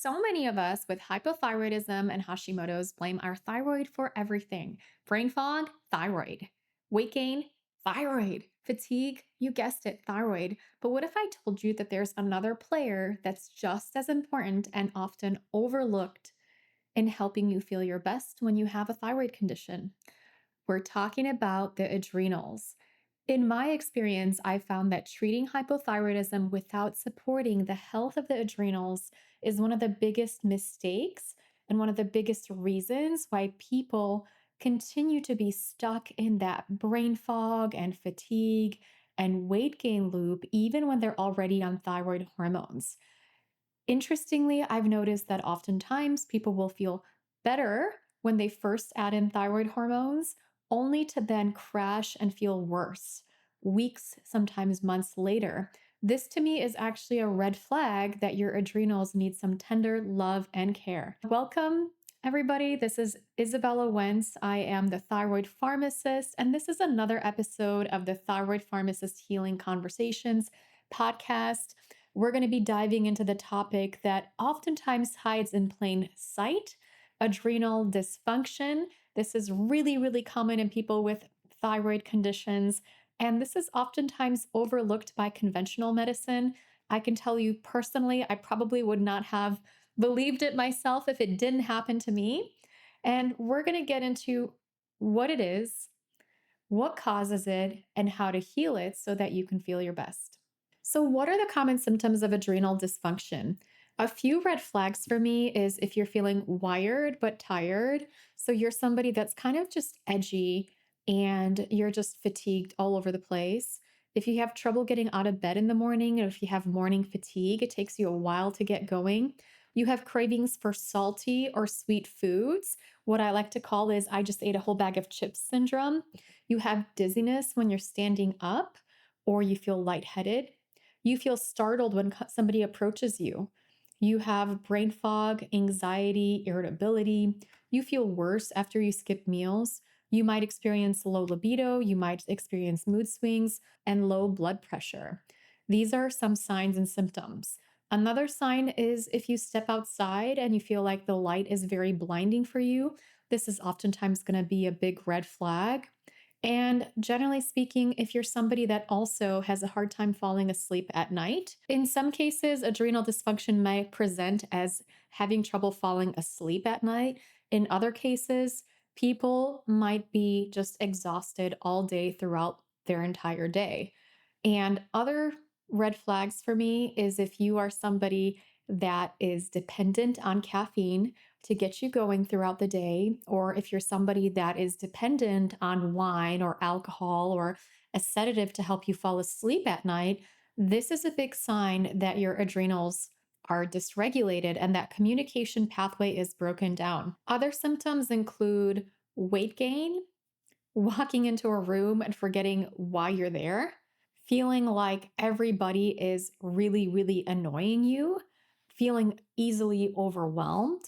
So many of us with hypothyroidism and Hashimoto's blame our thyroid for everything. Brain fog, thyroid. Weight gain, thyroid. Fatigue, you guessed it, thyroid. But what if I told you that there's another player that's just as important and often overlooked in helping you feel your best when you have a thyroid condition? We're talking about the adrenals. In my experience, I found that treating hypothyroidism without supporting the health of the adrenals is one of the biggest mistakes and one of the biggest reasons why people continue to be stuck in that brain fog and fatigue and weight gain loop, even when they're already on thyroid hormones. Interestingly, I've noticed that oftentimes people will feel better when they first add in thyroid hormones, only to then crash and feel worse weeks, sometimes months later. This to me is actually a red flag that your adrenals need some tender love and care. Welcome, everybody. This is Izabella Wentz. I am the thyroid pharmacist, and this is another episode of the Thyroid Pharmacist Healing Conversations podcast. We're going to be diving into the topic that oftentimes hides in plain sight: adrenal dysfunction. This is really, really common in people with thyroid conditions, and this is oftentimes overlooked by conventional medicine. I can tell you personally, I probably would not have believed it myself if it didn't happen to me. And we're going to get into what it is, what causes it, and how to heal it so that you can feel your best. So, what are the common symptoms of adrenal dysfunction? A few red flags for me is if you're feeling wired but tired. So, you're somebody that's kind of just edgy and you're just fatigued all over the place. If you have trouble getting out of bed in the morning, or if you have morning fatigue, it takes you a while to get going. You have cravings for salty or sweet foods. What I like to call is I just ate a whole bag of chips syndrome. You have dizziness when you're standing up, or you feel lightheaded. You feel startled when somebody approaches you. You have brain fog, anxiety, irritability. You feel worse after you skip meals. You might experience low libido. You might experience mood swings and low blood pressure. These are some signs and symptoms. Another sign is if you step outside and you feel like the light is very blinding for you. This is oftentimes going to be a big red flag. And generally speaking, if you're somebody that also has a hard time falling asleep at night, in some cases, adrenal dysfunction might present as having trouble falling asleep at night. In other cases, people might be just exhausted all day throughout their entire day. And other red flags for me is if you are somebody that is dependent on caffeine to get you going throughout the day, or if you're somebody that is dependent on wine or alcohol or a sedative to help you fall asleep at night, this is a big sign that your adrenals are dysregulated and that communication pathway is broken down. Other symptoms include weight gain, walking into a room and forgetting why you're there, feeling like everybody is really, really annoying you, feeling easily overwhelmed,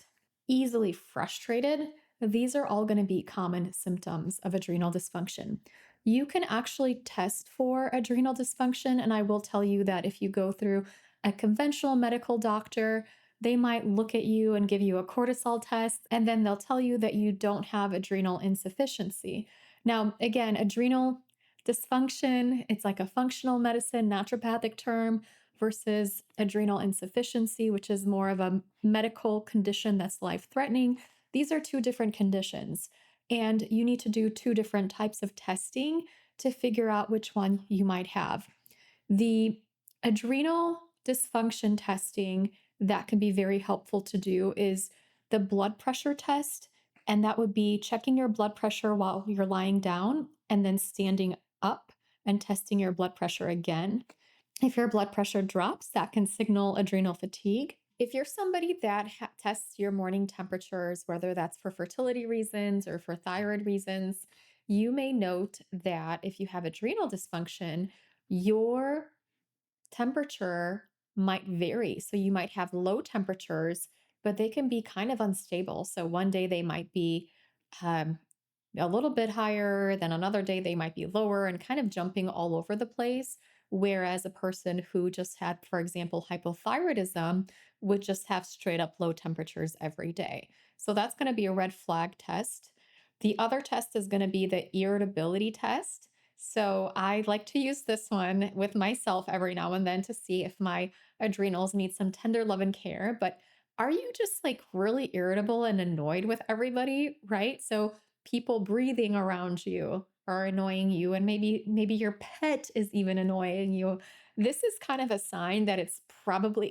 easily frustrated. These are all going to be common symptoms of adrenal dysfunction. You can actually test for adrenal dysfunction, and I will tell you that if you go through a conventional medical doctor, they might look at you and give you a cortisol test, and then they'll tell you that you don't have adrenal insufficiency. Now, again, adrenal dysfunction, it's like a functional medicine, naturopathic term, versus adrenal insufficiency, which is more of a medical condition that's life threatening. These are two different conditions, and you need to do two different types of testing to figure out which one you might have. The adrenal dysfunction testing that can be very helpful to do is the blood pressure test. And that would be checking your blood pressure while you're lying down and then standing up and testing your blood pressure again. If your blood pressure drops, that can signal adrenal fatigue. If you're somebody that tests your morning temperatures, whether that's for fertility reasons or for thyroid reasons, you may note that if you have adrenal dysfunction, your temperature might vary. So you might have low temperatures, but they can be kind of unstable. So one day they might be um, a little bit higher, then another day they might be lower and kind of jumping all over the place. Whereas a person who just had, for example, hypothyroidism would just have straight up low temperatures every day. So that's going to be a red flag test. The other test is going to be the irritability test. So I like to use this one with myself every now and then to see if my adrenals need some tender love and care. But are you just like really irritable and annoyed with everybody, right? So people breathing around you are annoying you, and maybe your pet is even annoying you. This is kind of a sign that it's probably,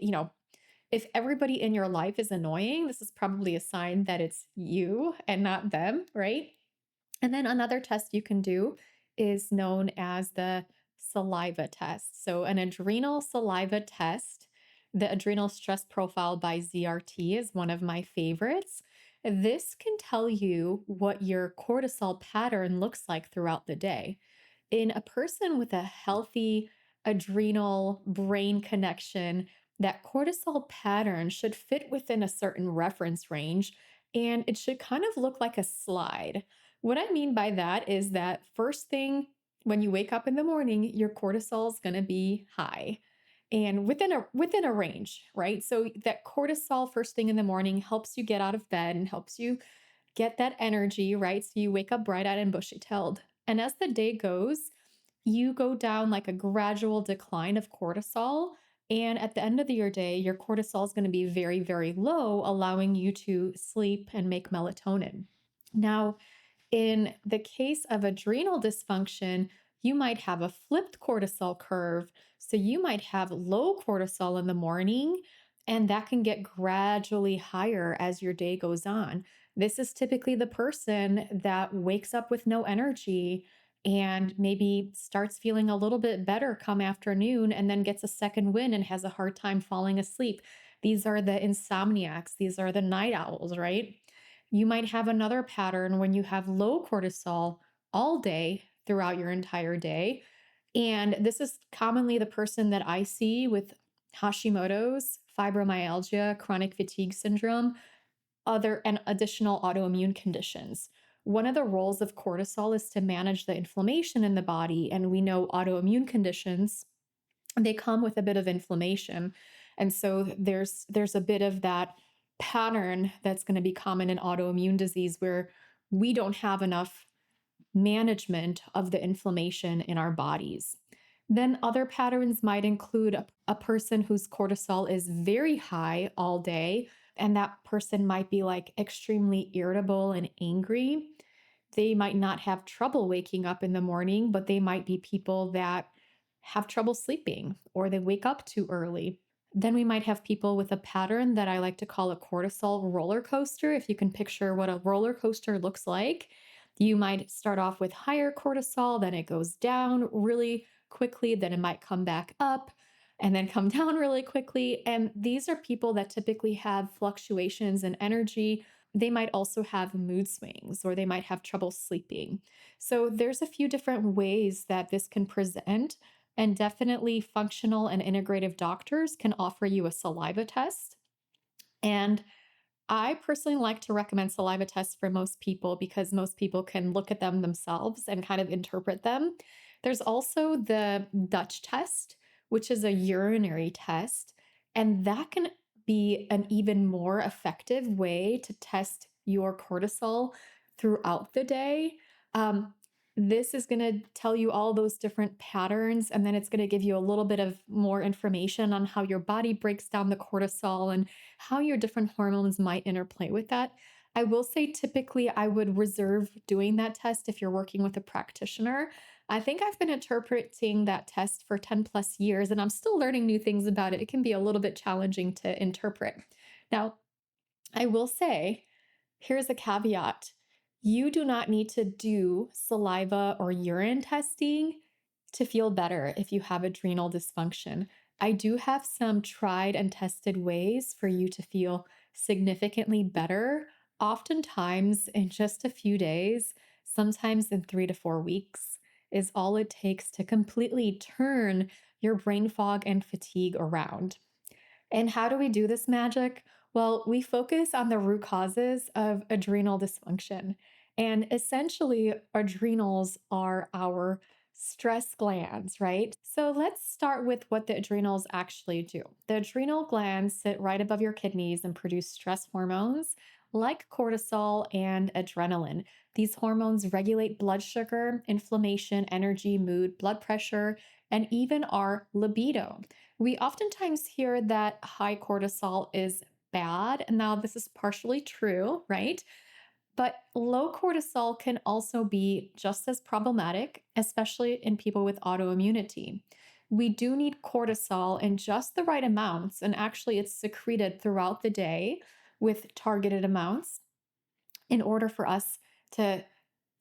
if everybody in your life is annoying, this is probably a sign that it's you and not them, right? And then another test you can do is known as the saliva test. So, an adrenal saliva test, the adrenal stress profile by ZRT is one of my favorites. This can tell you what your cortisol pattern looks like throughout the day. In a person with a healthy adrenal brain connection, that cortisol pattern should fit within a certain reference range and it should kind of look like a slide. What I mean by that is that first thing when you wake up in the morning, your cortisol is going to be high and within a range, right? So that cortisol first thing in the morning helps you get out of bed and helps you get that energy, right? So you wake up bright-eyed and bushy-tailed. And as the day goes, you go down like a gradual decline of cortisol. And at the end of your day, your cortisol is going to be very, very low, allowing you to sleep and make melatonin. Now, in the case of adrenal dysfunction, you might have a flipped cortisol curve. So you might have low cortisol in the morning, and that can get gradually higher as your day goes on. This is typically the person that wakes up with no energy and maybe starts feeling a little bit better come afternoon and then gets a second wind and has a hard time falling asleep. These are the insomniacs, these are the night owls, right? You might have another pattern when you have low cortisol all day throughout your entire day. And this is commonly the person that I see with Hashimoto's, fibromyalgia, chronic fatigue syndrome, other and additional autoimmune conditions. One of the roles of cortisol is to manage the inflammation in the body. And we know autoimmune conditions, they come with a bit of inflammation. And so there's a bit of that pattern that's going to be common in autoimmune disease where we don't have enough management of the inflammation in our bodies. Then other patterns might include a person whose cortisol is very high all day, and that person might be like extremely irritable and angry. They might not have trouble waking up in the morning, but they might be people that have trouble sleeping or they wake up too early. Then we might have people with a pattern that I like to call a cortisol roller coaster. If you can picture what a roller coaster looks like, you might start off with higher cortisol, then it goes down really quickly, then it might come back up and then come down really quickly. And these are people that typically have fluctuations in energy. They might also have mood swings or they might have trouble sleeping. So there's a few different ways that this can present, and definitely functional and integrative doctors can offer you a saliva test. And I personally like to recommend saliva tests for most people because most people can look at them themselves and kind of interpret them. There's also the Dutch test, which is a urinary test, and that can be an even more effective way to test your cortisol throughout the day. Um, this is going to tell you all those different patterns, and then it's going to give you a little bit of more information on how your body breaks down the cortisol and how your different hormones might interplay with that. I will say typically I would reserve doing that test if you're working with a practitioner. I think I've been interpreting that test for 10 plus years and I'm still learning new things about it. It can be a little bit challenging to interpret. Now, I will say, here's a caveat. You do not need to do saliva or urine testing to feel better if you have adrenal dysfunction. I do have some tried and tested ways for you to feel significantly better, oftentimes in just a few days, sometimes in 3 to 4 weeks, is all it takes to completely turn your brain fog and fatigue around. And how do we do this magic? Well, we focus on the root causes of adrenal dysfunction. And essentially, adrenals are our Stress glands, right? So let's start with what the adrenals actually do. The adrenal glands sit right above your kidneys and produce stress hormones like cortisol and adrenaline. These hormones regulate blood sugar, inflammation, energy, mood, blood pressure, and even our libido. We oftentimes hear that high cortisol is bad. Now, this is partially true, right? But low cortisol can also be just as problematic, especially in people with autoimmunity. We do need cortisol in just the right amounts, and actually, it's secreted throughout the day with targeted amounts in order for us to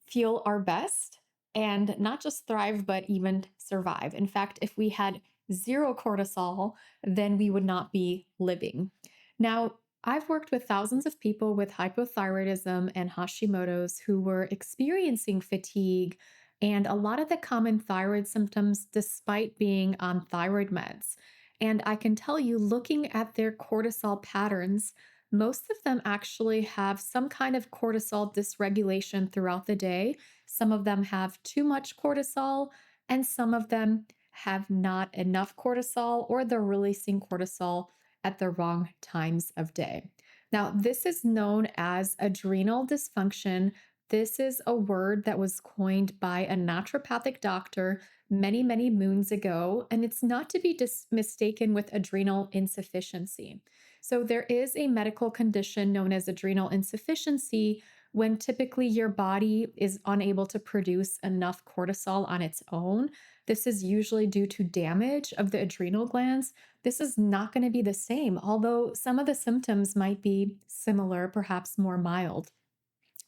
feel our best and not just thrive, but even survive. In fact, if we had zero cortisol, then we would not be living. Now, I've worked with thousands of people with hypothyroidism and Hashimoto's who were experiencing fatigue and a lot of the common thyroid symptoms despite being on thyroid meds. And I can tell you, looking at their cortisol patterns, most of them actually have some kind of cortisol dysregulation throughout the day. Some of them have too much cortisol, and some of them have not enough cortisol, or they're releasing cortisol at the wrong times of day. Now, this is known as adrenal dysfunction. This is a word that was coined by a naturopathic doctor many, many moons ago, and it's not to be mistaken with adrenal insufficiency. So, there is a medical condition known as adrenal insufficiency when typically your body is unable to produce enough cortisol on its own. This is usually due to damage of the adrenal glands. This is not going to be the same, although some of the symptoms might be similar, perhaps more mild.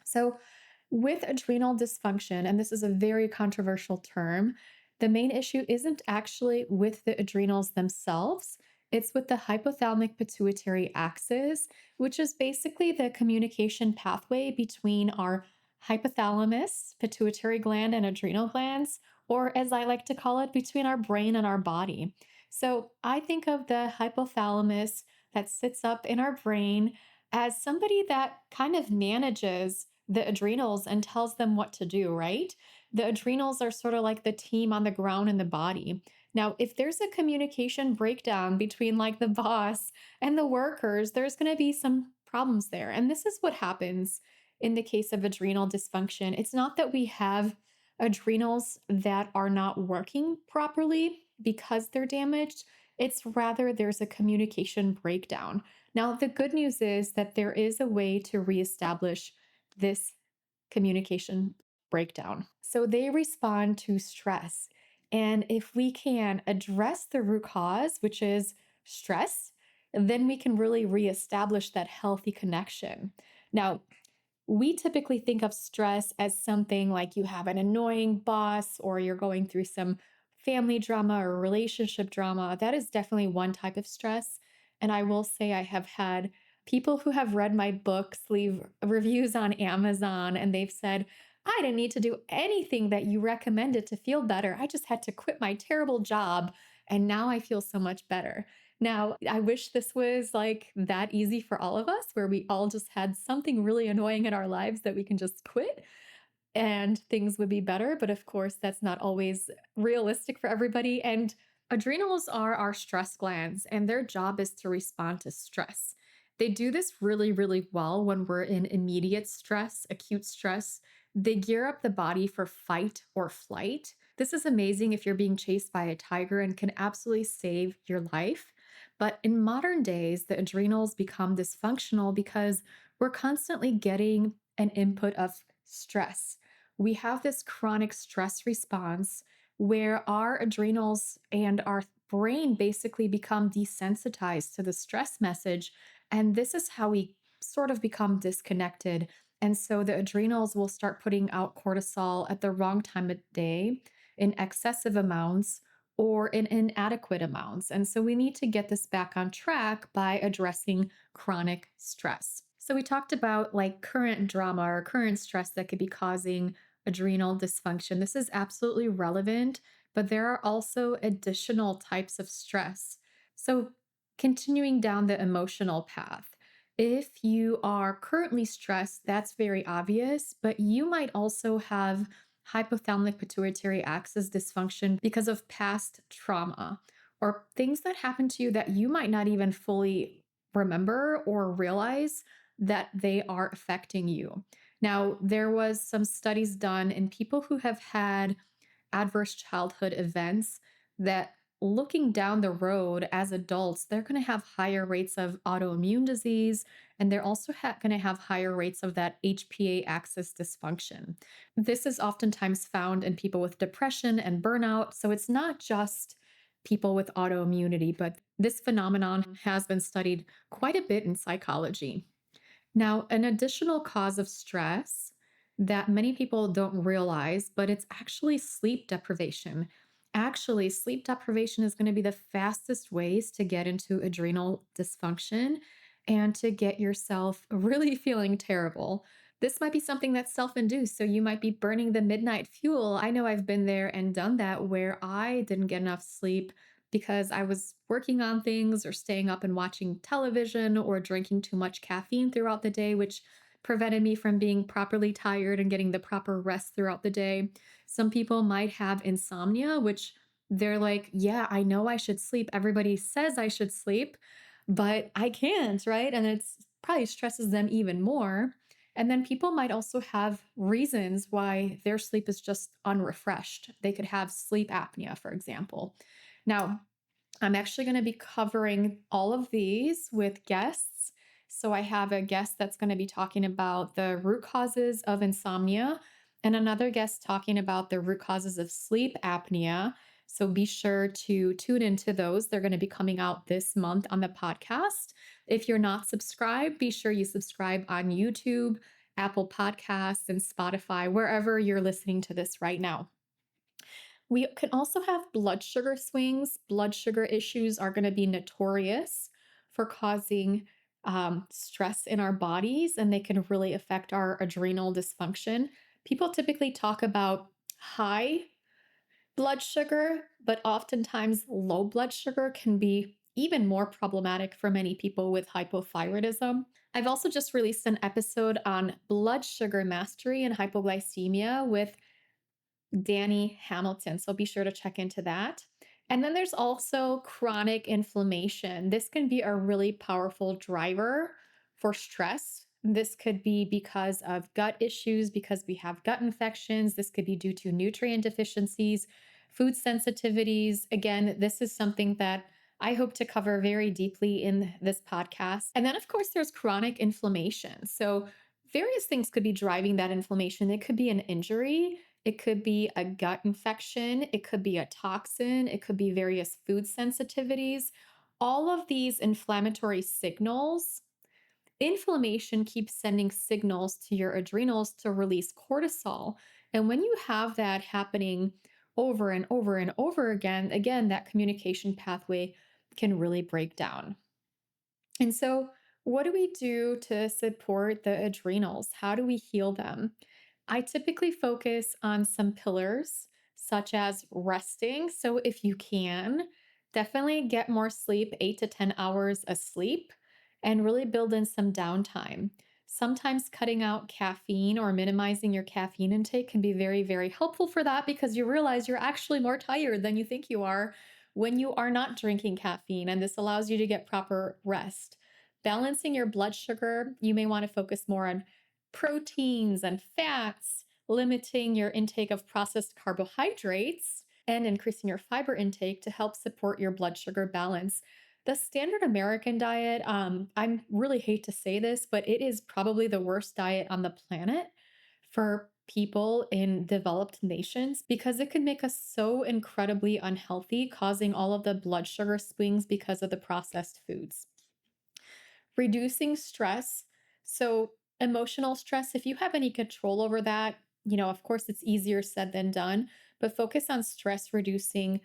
So, with adrenal dysfunction, and this is a very controversial term, the main issue isn't actually with the adrenals themselves. It's with the hypothalamic pituitary axis, which is basically the communication pathway between our hypothalamus, pituitary gland, and adrenal glands, or as I like to call it, between our brain and our body. So I think of the hypothalamus that sits up in our brain as somebody that kind of manages the adrenals and tells them what to do, right? The adrenals are sort of like the team on the ground in the body. Now, if there's a communication breakdown between like the boss and the workers, there's going to be some problems there. And this is what happens in the case of adrenal dysfunction. It's not that we have adrenals that are not working properly because they're damaged. It's rather there's a communication breakdown. Now, the good news is that there is a way to reestablish this communication breakdown. So they respond to stress. And if we can address the root cause, which is stress, then we can really reestablish that healthy connection. Now, we typically think of stress as something like you have an annoying boss or you're going through some family drama or relationship drama. That is definitely one type of stress. And I will say, I have had people who have read my books leave reviews on Amazon and they've said, I didn't need to do anything that you recommended to feel better. I just had to quit my terrible job. And now I feel so much better. Now, I wish this was like that easy for all of us, where we all just had something really annoying in our lives that we can just quit and things would be better. But of course, that's not always realistic for everybody. And adrenals are our stress glands, and their job is to respond to stress. They do this really, really well when we're in immediate stress, acute stress. They gear up the body for fight or flight. This is amazing if you're being chased by a tiger and can absolutely save your life. But in modern days, the adrenals become dysfunctional because we're constantly getting an input of stress. We have this chronic stress response where our adrenals and our brain basically become desensitized to the stress message. And this is how we sort of become disconnected. And so the adrenals will start putting out cortisol at the wrong time of day in excessive amounts or in inadequate amounts. And so we need to get this back on track by addressing chronic stress. So we talked about like current drama or current stress that could be causing adrenal dysfunction. This is absolutely relevant, but there are also additional types of stress. So continuing down the emotional path. If you are currently stressed, that's very obvious, but you might also have hypothalamic pituitary axis dysfunction because of past trauma or things that happened to you that you might not even fully remember or realize that they are affecting you. Now, there was some studies done in people who have had adverse childhood events that looking down the road as adults, they're going to have higher rates of autoimmune disease, and they're also going to have higher rates of that HPA axis dysfunction. This is oftentimes found in people with depression and burnout. So it's not just people with autoimmunity, but this phenomenon has been studied quite a bit in psychology. Now, an additional cause of stress that many people don't realize, but it's actually sleep deprivation. Actually, sleep deprivation is going to be the fastest ways to get into adrenal dysfunction and to get yourself really feeling terrible. This might be something that's self induced. So you might be burning the midnight fuel. I know I've been there and done that where I didn't get enough sleep because I was working on things or staying up and watching television or drinking too much caffeine throughout the day, which prevented me from being properly tired and getting the proper rest throughout the day. Some people might have insomnia, which they're like, yeah, I know I should sleep. Everybody says I should sleep, but I can't, right? And it's probably stresses them even more. And then people might also have reasons why their sleep is just unrefreshed. They could have sleep apnea, for example. Now, I'm actually going to be covering all of these with guests. So I have a guest that's going to be talking about the root causes of insomnia and another guest talking about the root causes of sleep apnea. So be sure to tune into those. They're going to be coming out this month on the podcast. If you're not subscribed, be sure you subscribe on YouTube, Apple Podcasts, and Spotify, wherever you're listening to this right now. We can also have blood sugar swings. Blood sugar issues are going to be notorious for causing stress in our bodies, and they can really affect our adrenal dysfunction. People typically talk about high blood sugar, but oftentimes low blood sugar can be even more problematic for many people with hypothyroidism. I've also just released an episode on blood sugar mastery and hypoglycemia with Danny Hamilton. So be sure to check into that. And then there's also chronic inflammation. This can be a really powerful driver for stress. This could be because of gut issues, because we have gut infections. This could be due to nutrient deficiencies, food sensitivities. Again, this is something that I hope to cover very deeply in this podcast. And then, of course, there's chronic inflammation. So various things could be driving that inflammation. It could be an injury. It could be a gut infection, it could be a toxin, it could be various food sensitivities. All of these inflammatory signals, inflammation keeps sending signals to your adrenals to release cortisol. And when you have that happening over and over and over again, that communication pathway can really break down. And so, what do we do to support the adrenals? How do we heal them? I typically focus on some pillars such as resting. So, if you can, definitely get more sleep, 8 to 10 hours of sleep, and really build in some downtime. Sometimes cutting out caffeine or minimizing your caffeine intake can be very, very helpful for that because you realize you're actually more tired than you think you are when you are not drinking caffeine, and this allows you to get proper rest. Balancing your blood sugar, you may want to focus more on proteins and fats, limiting your intake of processed carbohydrates, and increasing your fiber intake to help support your blood sugar balance. The standard American diet, I really hate to say this, but it is probably the worst diet on the planet for people in developed nations because it can make us so incredibly unhealthy, causing all of the blood sugar swings because of the processed foods. Reducing stress. So, emotional stress, if you have any control over that, of course, it's easier said than done, but focus on stress reducing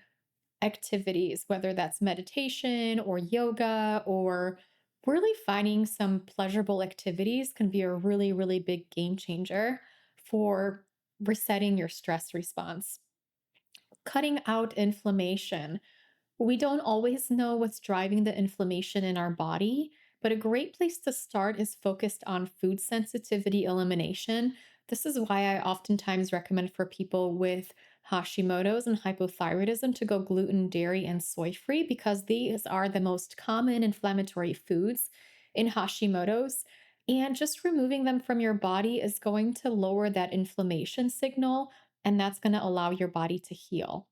activities, whether that's meditation or yoga or really finding some pleasurable activities can be a really, really big game changer for resetting your stress response. Cutting out inflammation. We don't always know what's driving the inflammation in our body, but a great place to start is focused on food sensitivity elimination. This is why I oftentimes recommend for people with Hashimoto's and hypothyroidism to go gluten, dairy, and soy free because these are the most common inflammatory foods in Hashimoto's. And just removing them from your body is going to lower that inflammation signal, and that's going to allow your body to heal.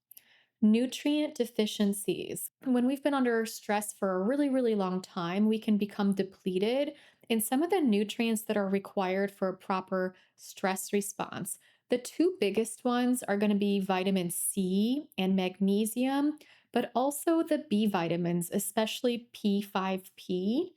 Nutrient deficiencies. When we've been under stress for a really, really long time, we can become depleted in some of the nutrients that are required for a proper stress response. The two biggest ones are going to be vitamin C and magnesium, but also the B vitamins, especially P5P,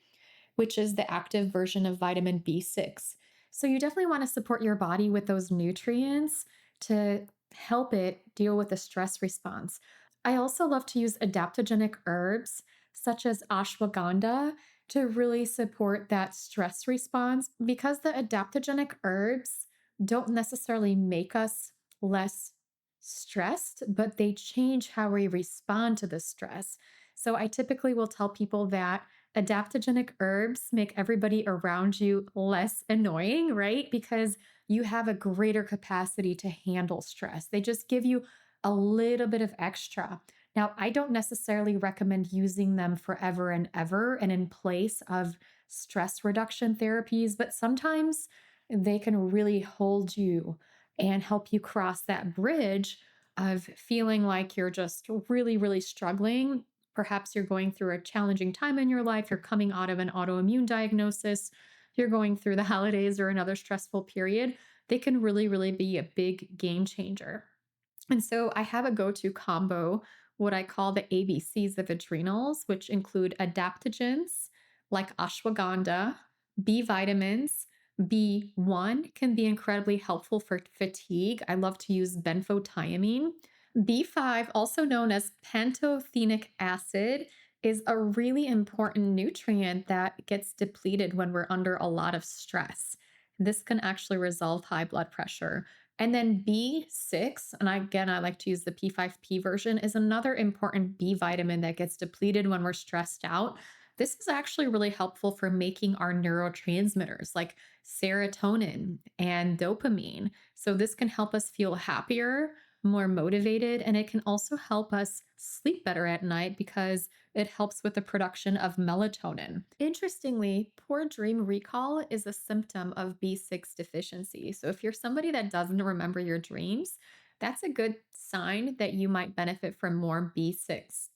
which is the active version of vitamin B6. So you definitely want to support your body with those nutrients to help it deal with the stress response. I also love to use adaptogenic herbs such as ashwagandha to really support that stress response because the adaptogenic herbs don't necessarily make us less stressed, but they change how we respond to the stress. So I typically will tell people that adaptogenic herbs make everybody around you less annoying, right? Because you have a greater capacity to handle stress. They just give you a little bit of extra. Now, I don't necessarily recommend using them forever and ever and in place of stress reduction therapies, but sometimes they can really hold you and help you cross that bridge of feeling like you're just really, really struggling. Perhaps you're going through a challenging time in your life, you're coming out of an autoimmune diagnosis, you're going through the holidays or another stressful period. They can really, really be a big game changer. And so I have a go to combo, what I call the ABCs of adrenals, which include adaptogens like ashwagandha, B vitamins. B1 can be incredibly helpful for fatigue. I love to use benfotiamine. B5, also known as pantothenic acid, is a really important nutrient that gets depleted when we're under a lot of stress. This can actually resolve high blood pressure. And then B6, and again, I like to use the P5P version, is another important B vitamin that gets depleted when we're stressed out. This is actually really helpful for making our neurotransmitters like serotonin and dopamine. So, this can help us feel happier, more motivated, and it can also help us sleep better at night because it helps with the production of melatonin. Interestingly, poor dream recall is a symptom of B6 deficiency. So, if you're somebody that doesn't remember your dreams, that's a good sign that you might benefit from more B6.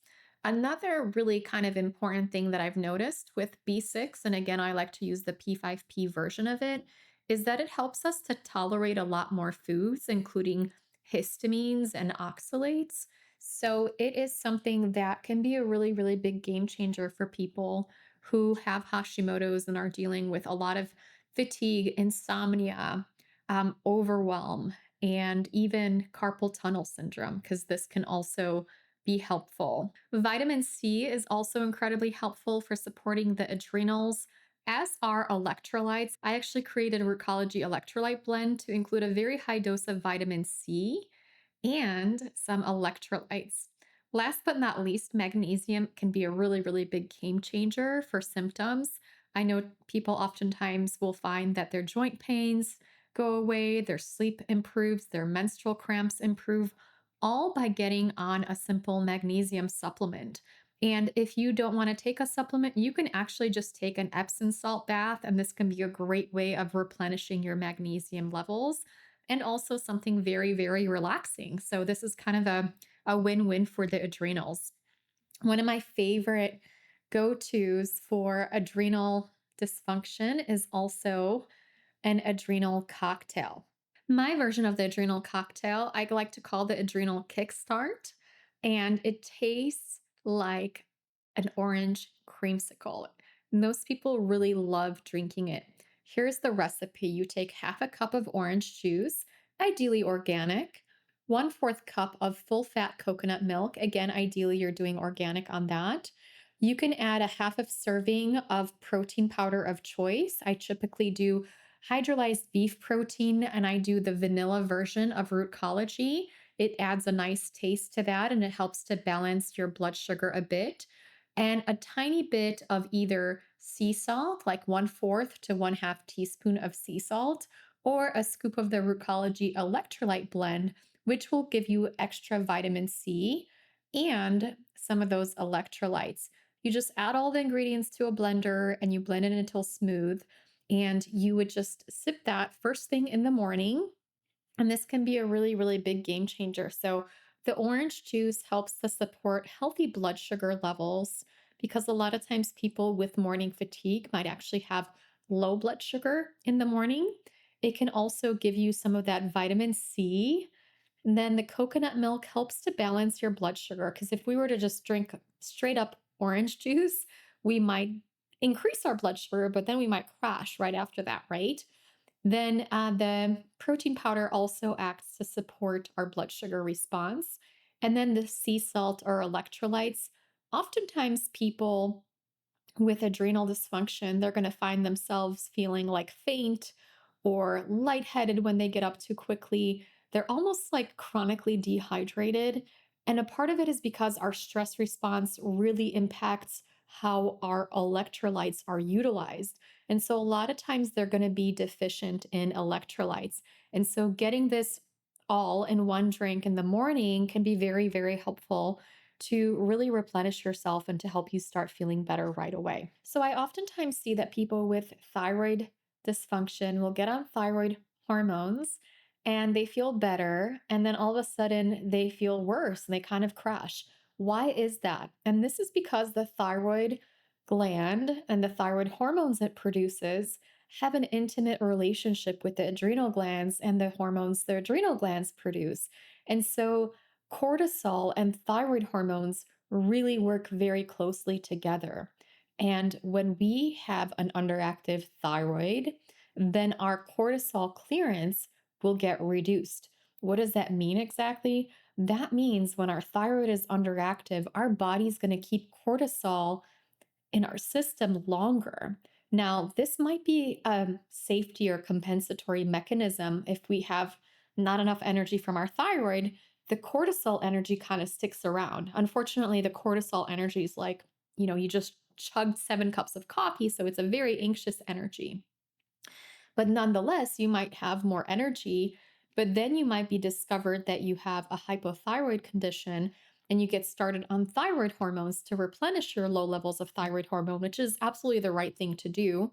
Another really kind of important thing that I've noticed with B6, and again, I like to use the P5P version of it, is that it helps us to tolerate a lot more foods, including histamines and oxalates. So it is something that can be a really, really big game changer for people who have Hashimoto's and are dealing with a lot of fatigue, insomnia, overwhelm, and even carpal tunnel syndrome, because this can also be helpful. Vitamin C is also incredibly helpful for supporting the adrenals, as are electrolytes. I actually created a Rootology electrolyte blend to include a very high dose of vitamin C and some electrolytes. Last but not least, magnesium can be a really, really big game changer for symptoms. I know people oftentimes will find that their joint pains go away, their sleep improves, their menstrual cramps improve, all by getting on a simple magnesium supplement. And if you don't want to take a supplement, you can actually just take an Epsom salt bath, and this can be a great way of replenishing your magnesium levels and also something very, very relaxing. So, this is kind of a win win for the adrenals. One of my favorite go tos for adrenal dysfunction is also an adrenal cocktail. My version of the adrenal cocktail, I like to call the adrenal kickstart, and it tastes like an orange creamsicle. Most people really love drinking it. Here's the recipe. You take half a cup of orange juice, ideally organic, 1/4 cup of full fat coconut milk. Again, ideally, you're doing organic on that. You can add a half of serving of protein powder of choice. I typically do hydrolyzed beef protein, and I do the vanilla version of Rootology. It adds a nice taste to that and it helps to balance your blood sugar a bit. And a tiny bit of either sea salt, like 1/4 to 1/2 teaspoon of sea salt, or a scoop of the Rootology electrolyte blend, which will give you extra vitamin C and some of those electrolytes. You just add all the ingredients to a blender and you blend it until smooth. And you would just sip that first thing in the morning. And this can be a really, really big game changer. So, the orange juice helps to support healthy blood sugar levels because a lot of times people with morning fatigue might actually have low blood sugar in the morning. It can also give you some of that vitamin C. And then the coconut milk helps to balance your blood sugar because if we were to just drink straight up orange juice, we might increase our blood sugar, but then we might crash right after that, right? Then the protein powder also acts to support our blood sugar response. And then the sea salt or electrolytes. Oftentimes, people with adrenal dysfunction, they're going to find themselves feeling like faint or lightheaded when they get up too quickly. They're almost like chronically dehydrated. And a part of it is because our stress response really impacts how our electrolytes are utilized. And so a lot of times they're going to be deficient in electrolytes. And so getting this all in one drink in the morning can be very, very helpful to really replenish yourself and to help you start feeling better right away. So, I oftentimes see that people with thyroid dysfunction will get on thyroid hormones and they feel better. And then all of a sudden they feel worse and they kind of crash. Why is that? And this is because the thyroid gland and the thyroid hormones it produces have an intimate relationship with the adrenal glands and the hormones the adrenal glands produce. And so, cortisol and thyroid hormones really work very closely together. And when we have an underactive thyroid, then our cortisol clearance will get reduced. What does that mean exactly? That means when our thyroid is underactive, our body's going to keep cortisol in our system longer. Now, this might be a safety or compensatory mechanism if we have not enough energy from our thyroid. The cortisol energy kind of sticks around. Unfortunately, the cortisol energy is like, you just chugged 7 cups of coffee. So it's a very anxious energy. But nonetheless, you might have more energy, but then you might be discovered that you have a hypothyroid condition and you get started on thyroid hormones to replenish your low levels of thyroid hormone, which is absolutely the right thing to do,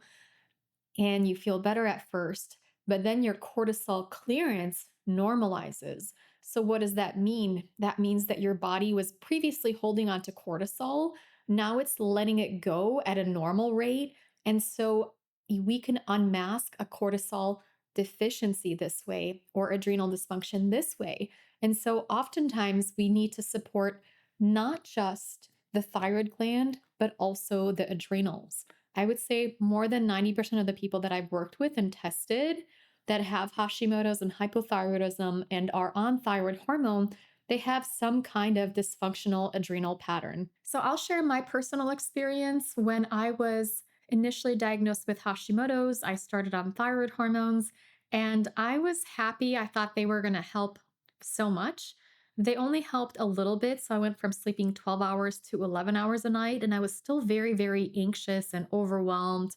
and you feel better at first, but then your cortisol clearance normalizes. So, what does that mean? That means that your body was previously holding on to cortisol. Now it's letting it go at a normal rate. And so we can unmask a cortisol deficiency this way or adrenal dysfunction this way. And so, oftentimes, we need to support not just the thyroid gland, but also the adrenals. I would say more than 90% of the people that I've worked with and tested that have Hashimoto's and hypothyroidism and are on thyroid hormone, they have some kind of dysfunctional adrenal pattern. So I'll share my personal experience. When I was initially diagnosed with Hashimoto's, I started on thyroid hormones and I was happy. I thought they were going to help so much. They only helped a little bit. So I went from sleeping 12 hours to 11 hours a night, and I was still very, very anxious and overwhelmed,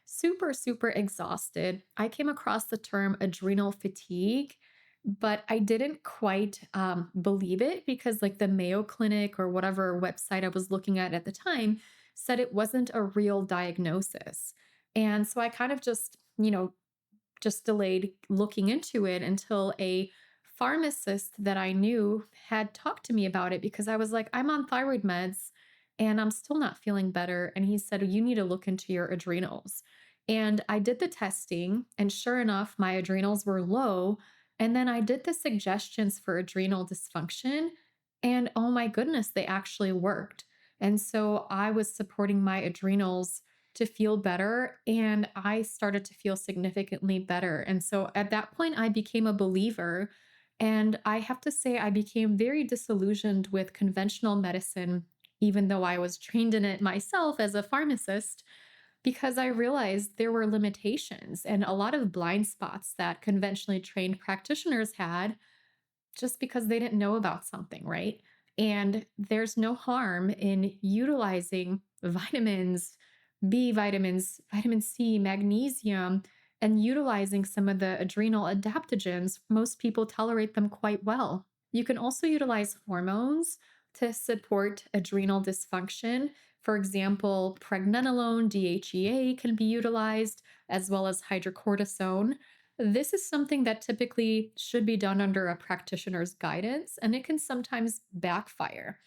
super, super exhausted. I came across the term adrenal fatigue, but I didn't quite believe it because, like, the Mayo Clinic or whatever website I was looking at the time said it wasn't a real diagnosis. And so I kind of just delayed looking into it until a pharmacist that I knew had talked to me about it because I was like, I'm on thyroid meds and I'm still not feeling better. And he said, you need to look into your adrenals. And I did the testing, and sure enough, my adrenals were low. And then I did the suggestions for adrenal dysfunction. And oh my goodness, they actually worked. And so I was supporting my adrenals to feel better, and I started to feel significantly better. And so at that point, I became a believer. And I have to say, I became very disillusioned with conventional medicine, even though I was trained in it myself as a pharmacist, because I realized there were limitations and a lot of blind spots that conventionally trained practitioners had just because they didn't know about something, right? And there's no harm in utilizing vitamins, B vitamins, vitamin C, magnesium, and utilizing some of the adrenal adaptogens, most people tolerate them quite well. You can also utilize hormones to support adrenal dysfunction. For example, pregnenolone, DHEA can be utilized, as well as hydrocortisone. This is something that typically should be done under a practitioner's guidance, and it can sometimes backfire.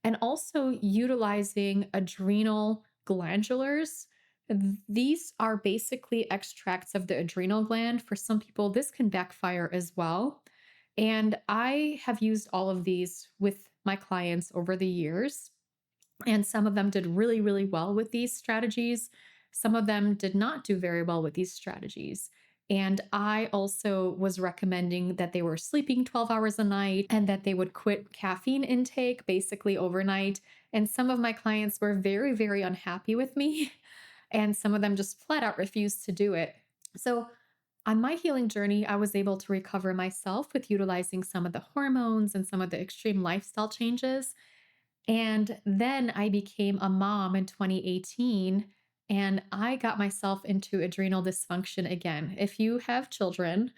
And also utilizing adrenal glandulars. These are basically extracts of the adrenal gland. For some people, this can backfire as well. And I have used all of these with my clients over the years. And some of them did really, really well with these strategies. Some of them did not do very well with these strategies. And I also was recommending that they were sleeping 12 hours a night and that they would quit caffeine intake basically overnight. And some of my clients were very, very unhappy with me. And some of them just flat out refused to do it. So, on my healing journey, I was able to recover myself with utilizing some of the hormones and some of the extreme lifestyle changes. And then I became a mom in 2018 and I got myself into adrenal dysfunction again. If you have children,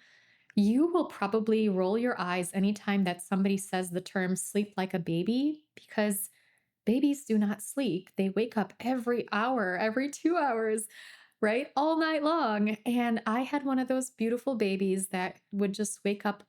you will probably roll your eyes anytime that somebody says the term sleep like a baby because babies do not sleep. They wake up every hour, every 2 hours, right? All night long. And I had one of those beautiful babies that would just wake up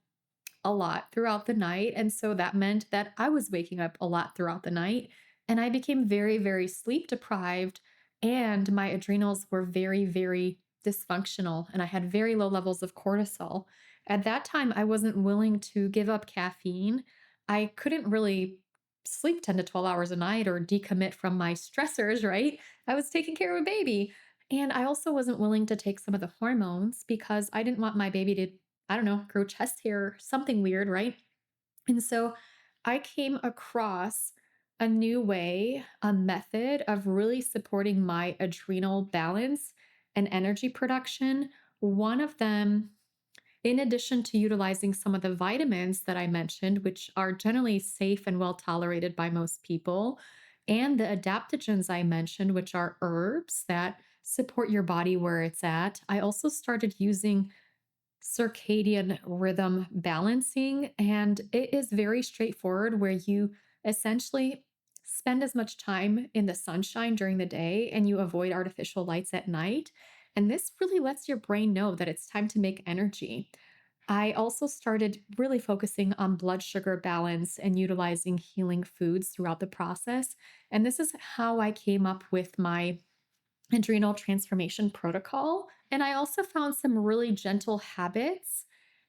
a lot throughout the night. And so that meant that I was waking up a lot throughout the night. And I became very, very sleep deprived. And my adrenals were very, very dysfunctional. And I had very low levels of cortisol. At that time, I wasn't willing to give up caffeine. I couldn't really sleep 10 to 12 hours a night or decommit from my stressors, right? I was taking care of a baby. And I also wasn't willing to take some of the hormones because I didn't want my baby to, I don't know, grow chest hair or something weird, right? And so I came across a new way, a method of really supporting my adrenal balance and energy production. One of them, in addition to utilizing some of the vitamins that I mentioned, which are generally safe and well tolerated by most people, and the adaptogens I mentioned, which are herbs that support your body where it's at, I also started using circadian rhythm balancing. And it is very straightforward where you essentially spend as much time in the sunshine during the day and you avoid artificial lights at night. And this really lets your brain know that it's time to make energy. I also started really focusing on blood sugar balance and utilizing healing foods throughout the process. And this is how I came up with my adrenal transformation protocol. And I also found some really gentle habits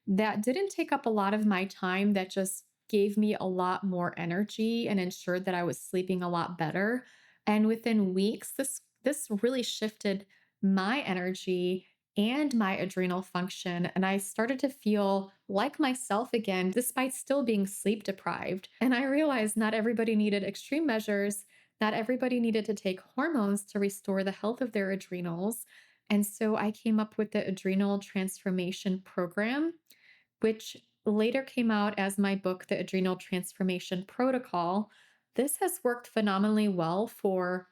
that didn't take up a lot of my time, that just gave me a lot more energy and ensured that I was sleeping a lot better. And within weeks, this really shifted my energy and my adrenal function. And I started to feel like myself again, despite still being sleep deprived. And I realized not everybody needed extreme measures. Not everybody needed to take hormones to restore the health of their adrenals. And so I came up with the Adrenal Transformation Program, which later came out as my book, The Adrenal Transformation Protocol. This has worked phenomenally well for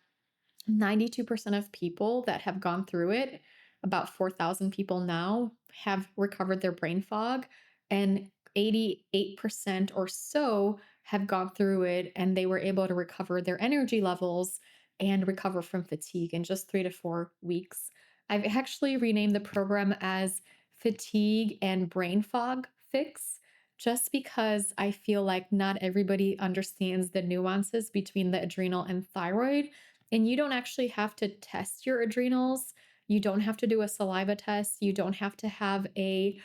92% of people that have gone through it. About 4,000 people now have recovered their brain fog, and 88% or so have gone through it and they were able to recover their energy levels and recover from fatigue in just 3 to 4 weeks. I've actually renamed the program as Fatigue and Brain Fog Fix, just because I feel like not everybody understands the nuances between the adrenal and thyroid. And you don't actually have to test your adrenals. You don't have to do a saliva test. You don't have to have a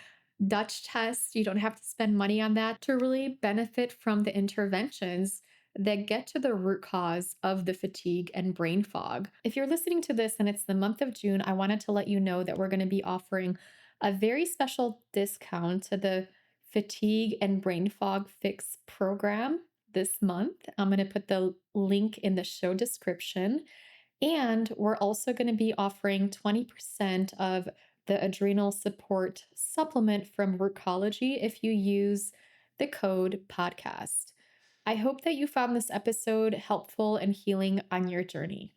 Dutch test. You don't have to spend money on that to really benefit from the interventions that get to the root cause of the fatigue and brain fog. If you're listening to this and it's the month of June, I wanted to let you know that we're going to be offering a very special discount to the Fatigue and Brain Fog Fix program this month. I'm going to put the link in the show description. And we're also going to be offering 20% of the adrenal support supplement from Rootcology if you use the code podcast. I hope that you found this episode helpful and healing on your journey.